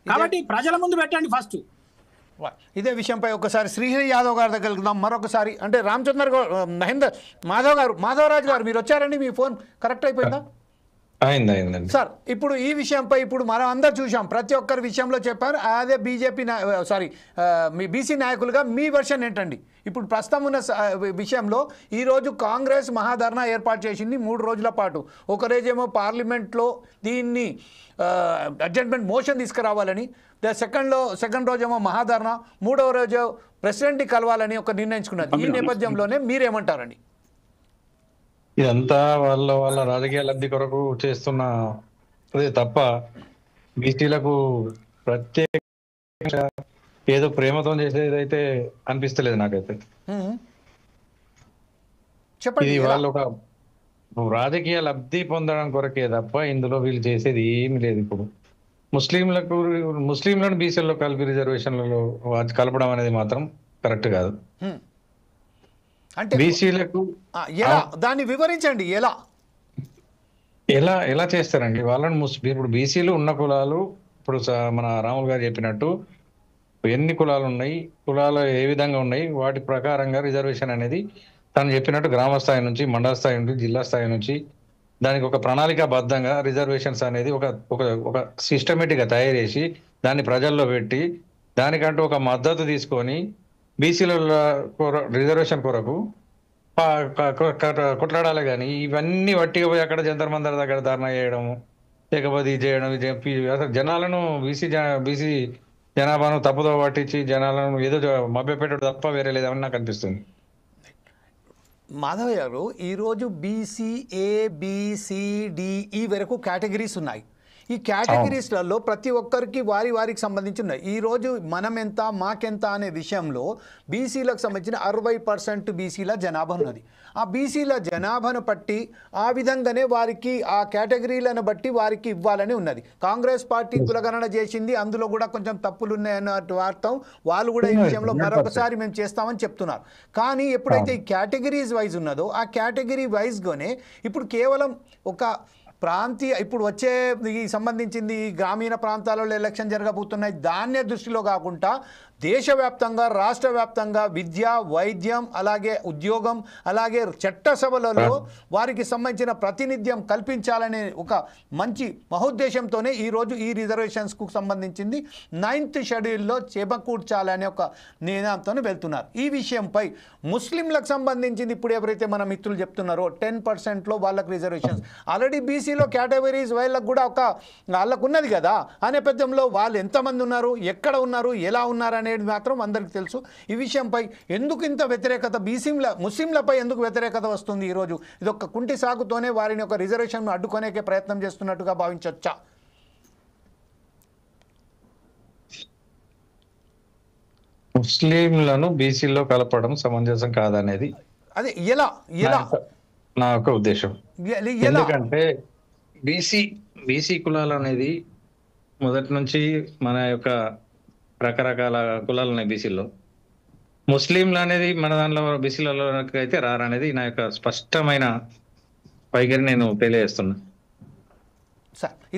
కాబట్టి ప్రజల ముందు పెట్టండి ఫస్ట్. ఇదే విషయంపై ఒకసారి శ్రీహరి యాదవ్ గారి దగ్గరికి వెళ్దాం మరొకసారి. అంటే రామచంద్ర మహేందర్ మాధవరాజు గారు మీరు వచ్చారండి, మీ ఫోన్ కరెక్ట్ అయిపోయిందా? అయిందండి సార్. ఇప్పుడు ఈ విషయంపై ఇప్పుడు మనం అందరు చూసాం, ప్రతి ఒక్కరి విషయంలో చెప్పారు. అదే బీజేపీ మీ బీసీ నాయకులుగా మీ వెర్షన్ ఏంటండి? ఇప్పుడు ప్రస్తుతం ఉన్న విషయంలో ఈరోజు కాంగ్రెస్ మహాధర్నా ఏర్పాటు చేసింది 3 రోజుల పాటు. ఒక రోజేమో పార్లమెంట్లో దీన్ని అడ్జస్ట్మెంట్ మోషన్ తీసుకురావాలని, సెకండ్ రోజేమో మహాధర్నా, 3వ రోజు ప్రెసిడెంట్ని కలవాలని ఒక నిర్ణయించుకున్నది. ఈ నేపథ్యంలోనే మీరేమంటారండి? ఇదంతా వాళ్ళ రాజకీయ లబ్ధి కొరకు చేస్తున్న అదే తప్ప బీసీలకు ప్రత్యేక ఏదో ప్రేమతో చేసేదైతే అనిపిస్తలేదు నాకైతే. చెప్పండి. ఇది వాళ్ళు ఒక రాజకీయ లబ్ధి పొందడం కొరకే తప్ప ఇందులో వీళ్ళు చేసేది ఏమి లేదు. ఇప్పుడు ముస్లింలను బీసీల్లో కలిపి రిజర్వేషన్లలో కలపడం అనేది మాత్రం కరెక్ట్ కాదు. అంటే బీసీలకు దాన్ని వివరించండి. ఎలా చేస్తారండి వాళ్ళని? ఇప్పుడు బీసీలు ఉన్న కులాలు, ఇప్పుడు మన రాములు గారు చెప్పినట్టు ఎన్ని కులాలు ఉన్నాయి, కులాలు ఏ విధంగా ఉన్నాయి, వాటి ప్రకారంగా రిజర్వేషన్ అనేది తను చెప్పినట్టు గ్రామ స్థాయి నుంచి, మండల స్థాయి నుంచి, జిల్లా స్థాయి నుంచి దానికి ఒక ప్రణాళికాబద్ధంగా రిజర్వేషన్స్ అనేది ఒక సిస్టమేటిక్ గా తయారు చేసి దాన్ని ప్రజల్లో పెట్టి దానికంటూ ఒక మద్దతు తీసుకొని బీసీల రిజర్వేషన్ కొరకు కొట్లాడాలి. కానీ ఇవన్నీ వట్టిగా పోయి అక్కడ జంతర్ మంతర్ దగ్గర ధర్నా చేయడం, లేకపోతే ఇది చేయడం, అసలు జనాలను బీసీ జనాభాను తప్పుదో పట్టించి జనాలను ఏదో మభ్యపెట్టడం తప్ప వేరే లేదని నాకు అనిపిస్తుంది. మాధవ్ గారు, ఈరోజు బీసీ ABCDE వరకు కేటగిరీస్ ఉన్నాయి. ఈ కేటగిరీస్లలో ప్రతి ఒక్కరికి వారికి సంబంధించి ఉన్నాయి. ఈరోజు మనం ఎంత మాకెంత అనే విషయంలో బీసీలకు సంబంధించిన 60% బీసీల జనాభా ఉన్నది. ఆ బీసీల జనాభాను బట్టి ఆ విధంగానే వారికి ఆ కేటగిరీలను బట్టి వారికి ఇవ్వాలని ఉన్నది. కాంగ్రెస్ పార్టీ కులగణన చేసింది, అందులో కూడా కొంచెం తప్పులు ఉన్నాయన్న వార్త వాళ్ళు కూడా ఈ విషయంలో మరొకసారి మేము చేస్తామని చెప్తున్నారు. కానీ ఎప్పుడైతే ఈ కేటగిరీస్ వైజ్ ఉన్నదో ఆ కేటగిరీ వైజ్గానే ఇప్పుడు కేవలం ఒక ఇప్పుడు వచ్చే ఈ సంబంధించింది గ్రామీణ ప్రాంతాలలో ఎలక్షన్ జరగబోతున్నాయి, దాన్నే దృష్టిలో కాకుండా దేశవ్యాప్తంగా రాష్ట్ర వ్యాప్తంగా విద్య, వైద్యం, అలాగే ఉద్యోగం, అలాగే చట్టసభలలో వారికి సంబంధించిన ప్రాతినిధ్యం కల్పించాలనే ఒక మంచి మహోద్దేశంతోనే ఈరోజు ఈ రిజర్వేషన్స్కు సంబంధించింది 9th షెడ్యూల్లో చేపకూర్చాలనే ఒక నినాదంతో వెళ్తున్నారు. ఈ విషయంపై ముస్లింలకు సంబంధించింది ఇప్పుడు ఎవరైతే మన మిత్రులు చెప్తున్నారో 10%లో వాళ్ళకి రిజర్వేషన్స్ ఆల్రెడీ బీసీలో కేటగిరీస్ వాళ్ళకు కూడా వాళ్ళకు ఉన్నది కదా. ఆ నేపథ్యంలో వాళ్ళు ఎంతమంది ఉన్నారు, ఎక్కడ ఉన్నారు, ఎలా ఉన్నారు అనేది మాత్రం అందరికీ తెలుసు. ఈ విషయంపై ఎందుకు ఇంత వ్యతిరేకత, ముస్లింలపై ఎందుకు వ్యతిరేకత వస్తుంది ఈరోజు? ఇది ఒక కుంటి సాగుతోనే వారిని ఒక రిజర్వేషన్ అడ్డుకునే ప్రయత్నం చేస్తున్నట్టుగా భావించవచ్చా? ముస్లింలను బీసీలో కలపడం సమంజసం కాదనేది అదే ఎలా నా యొక్క ఉద్దేశం. ఎందుకంటే బీసీ కులాలు అనేది మొదటి నుంచి మన యొక్క రకరకాల కులాలు ఉన్నాయి బీసీలో. ముస్లింలు అనేది మన దానిలో బీసీలలో అయితే రారనేది నా యొక్క స్పష్టమైన వైఖరి నేను తెలియజేస్తున్నా.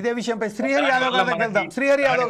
ఇదే విషయంపై శ్రీహరి యాదవ్ గారు